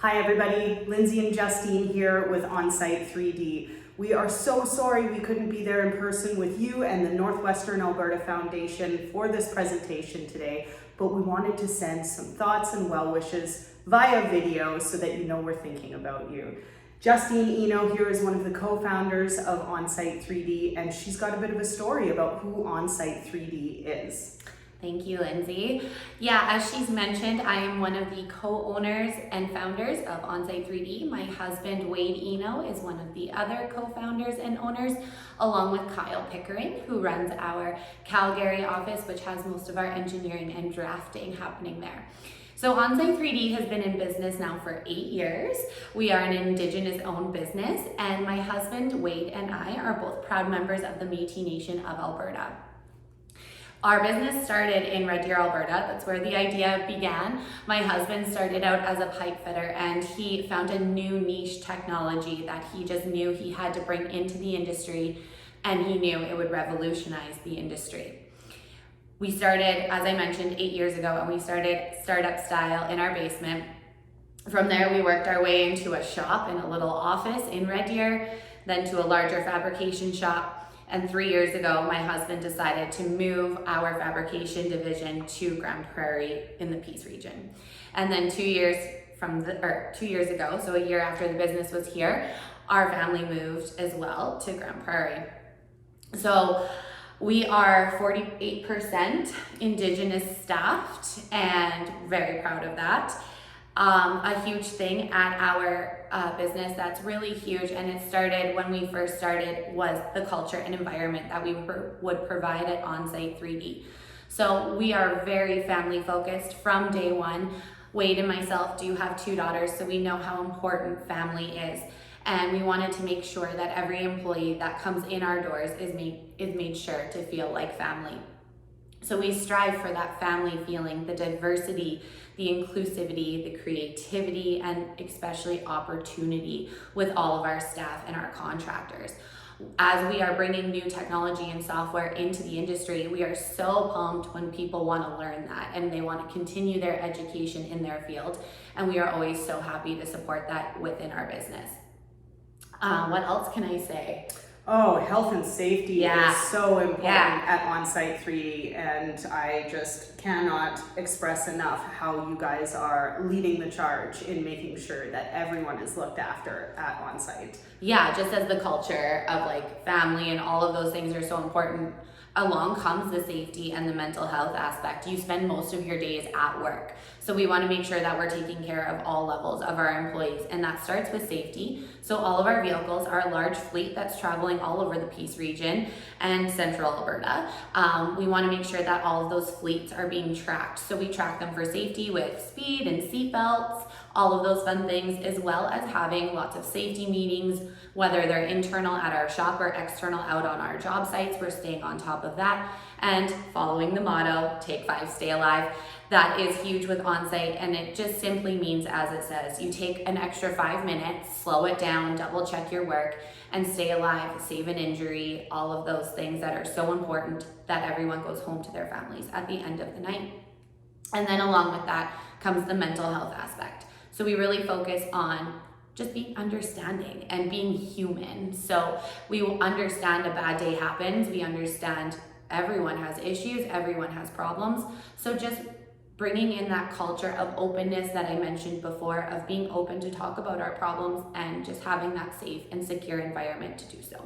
Hi everybody, Lindsay and Justine here with OnSite3D. We are so sorry we couldn't be there in person with you and the Northwestern Alberta Foundation for this presentation today, but we wanted to send some thoughts and well wishes via video so that you know we're thinking about you. Justine Eno here is one of the co-founders of OnSite3D, and she's got a bit of a story about who OnSite3D is. Thank you, Lindsay. Yeah, as she's mentioned, I am one of the co-owners and founders of OnSite3D. My husband, Wade Eno, is one of the other co-founders and owners, along with Kyle Pickering, who runs our Calgary office, which has most of our engineering and drafting happening there. So OnSite3D has been in business now for 8 years. We are an Indigenous-owned business, and my husband, Wade, and I are both proud members of the Métis Nation of Alberta. Our business started in Red Deer, Alberta. That's where the idea began. My husband started out as a pipe fitter, and he found a new niche technology that he just knew he had to bring into the industry, and he knew it would revolutionize the industry. We started, as I mentioned, 8 years ago, and we started startup style in our basement. From there, we worked our way into a shop and a little office in Red Deer, then to a larger fabrication shop. And 3 years ago, my husband decided to move our fabrication division to Grande Prairie in the Peace region. And then 2 years ago, so a year after the business was here, our family moved as well to Grande Prairie. So we are 48% Indigenous staffed and very proud of that. A huge thing at our business that's really huge, and it started when we first started, was the culture and environment that we would provide at OnSite3D. So we are very family focused from day one. Wade and myself do have 2 daughters, so we know how important family is. And we wanted to make sure that every employee that comes in our doors is made sure to feel like family. So we strive for that family feeling, the diversity, the inclusivity, the creativity, and especially opportunity with all of our staff and our contractors. As we are bringing new technology and software into the industry, we are so pumped when people want to learn that and they want to continue their education in their field. And we are always so happy to support that within our business. What else can I say? Oh, health and safety is so important at OnSite3D, and I just cannot express enough how you guys are leading the charge in making sure that everyone is looked after at OnSite. Yeah, just as the culture of like family and all of those things are so important, along comes the safety and the mental health aspect. You spend most of your days at work. So we want to make sure that we're taking care of all levels of our employees, and that starts with safety. So all of our vehicles are a large fleet that's traveling all over the Peace region and central Alberta. We want to make sure that all of those fleets are being tracked. So we track them for safety with speed and seat belts, all of those fun things, as well as having lots of safety meetings, whether they're internal at our shop or external out on our job sites. We're staying on top of that and following the motto, take 5, stay alive. That is huge with OnSite, and it just simply means, as it says, you take an extra 5 minutes, slow it down, double check your work, and stay alive, save an injury, all of those things that are so important that everyone goes home to their families at the end of the night. And then along with that comes the mental health aspect. So we really focus on just being understanding and being human. So we will understand a bad day happens. We understand everyone has issues, everyone has problems. So just bringing in that culture of openness that I mentioned before, of being open to talk about our problems and just having that safe and secure environment to do so.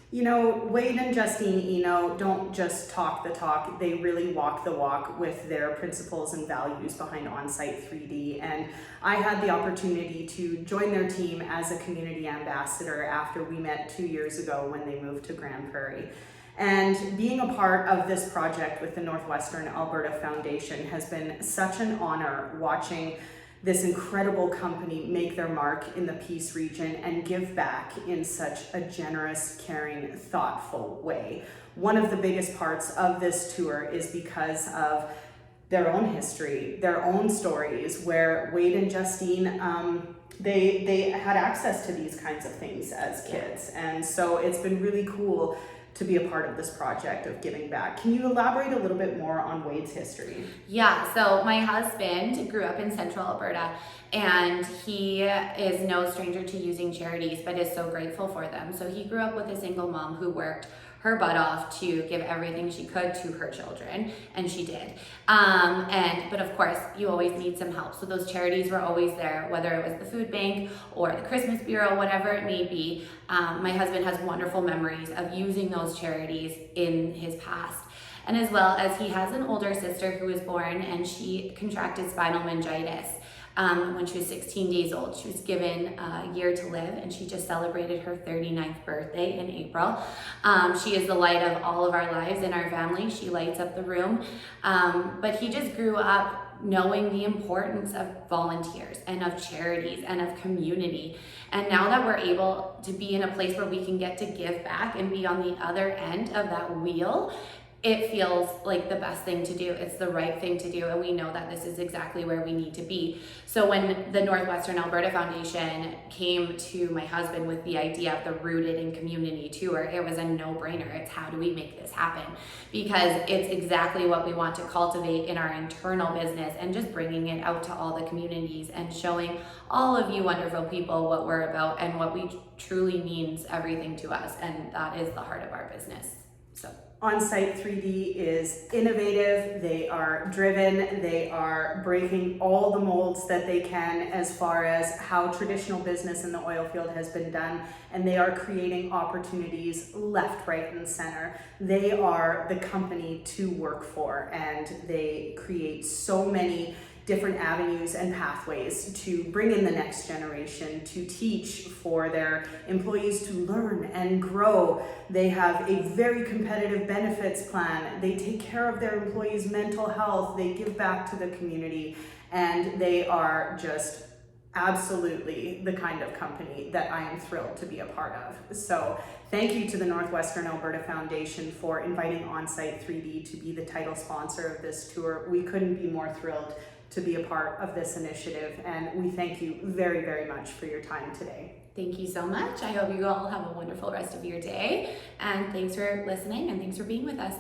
You know, Wade and Justine Eno don't just talk the talk, they really walk the walk with their principles and values behind OnSite3D. And I had the opportunity to join their team as a community ambassador after we met 2 years ago when they moved to Grande Prairie. And being a part of this project with the Northwestern Alberta Foundation has been such an honor, watching this incredible company make their mark in the Peace region and give back in such a generous, caring, thoughtful way. One of the biggest parts of this tour is because of their own history, their own stories, where Wade and Justine, they had access to these kinds of things as kids. And so it's been really cool to be a part of this project of giving back. Can you elaborate a little bit more on Wade's history? Yeah, so my husband grew up in Central Alberta, and he is no stranger to using charities, but is so grateful for them. So he grew up with a single mom who worked her butt off to give everything she could to her children, and she did. But of course, you always need some help. So those charities were always there, whether it was the food bank or the Christmas Bureau, whatever it may be. My husband has wonderful memories of using those charities in his past. And as well as he has an older sister who was born, and she contracted spinal meningitis when she was 16 days old. She was given a year to live, and she just celebrated her 39th birthday in April. She is the light of all of our lives in our family. She lights up the room. But he just grew up knowing the importance of volunteers and of charities and of community. And now that we're able to be in a place where we can get to give back and be on the other end of that wheel, it feels like the best thing to do. It's the right thing to do, and we know that this is exactly where we need to be. So when the Northwestern Alberta Foundation came to my husband with the idea of the Rooted in Community Tour, it was a no-brainer. It's how do we make this happen? Because it's exactly what we want to cultivate in our internal business, and just bringing it out to all the communities and showing all of you wonderful people what we're about and what we truly means everything to us, and that is the heart of our business. So OnSite3D is innovative, they are driven, they are breaking all the molds that they can as far as how traditional business in the oil field has been done, and they are creating opportunities left, right, and center. They are the company to work for, and they create so many different avenues and pathways to bring in the next generation, to teach, for their employees to learn and grow. They have a very competitive benefits plan. They take care of their employees' mental health. They give back to the community, and they are just absolutely the kind of company that I am thrilled to be a part of. So thank you to the Northwestern Alberta Foundation for inviting OnSite3D to be the title sponsor of this tour. We couldn't be more thrilled to be a part of this initiative, and we thank you very, very much for your time today. thank you so much. I hope you all have a wonderful rest of your day, and thanks for listening, and thanks for being with us.